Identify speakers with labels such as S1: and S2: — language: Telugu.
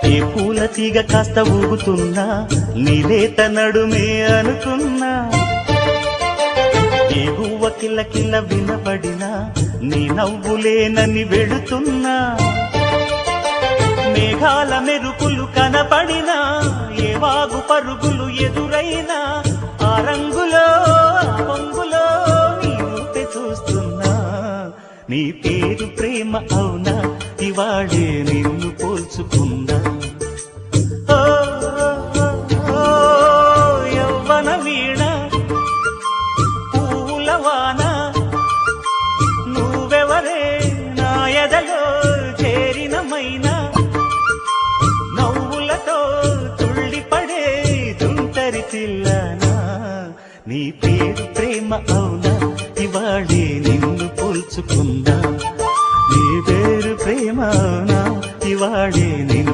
S1: ఏ పూల తీగ కాస్త ఊగుతున్నా నీలేత నడుమే అనుకున్నా ఏ గువ్వ కిల్ల కిల్ల వినబడినా నీ నవ్వులేనని వెళుతున్నా మేఘాల మెరుపులు కనపడినా ఏ వాగు పరుగులు ఎదురైనా ఆ రంగులో పొంగులో నీ రూపే చూస్తున్నా నీ పేరు ప్రేమ అవునా ఇవాళే నిన్ను పోల్చుకున్నా యవ్వన వీణ పూల వాన నువ్వెవరే నా ఎదలో చేరిన మైనా నవ్వులతో తుళ్ళిపడే తుంటరి పిల్లనా నీ పేరు ప్రేమ అవునా ఇవాళే నిన్ను పోల్చుకుందా నీ పేరు ప్రేమ అవునా ఇవాళే నిన్ను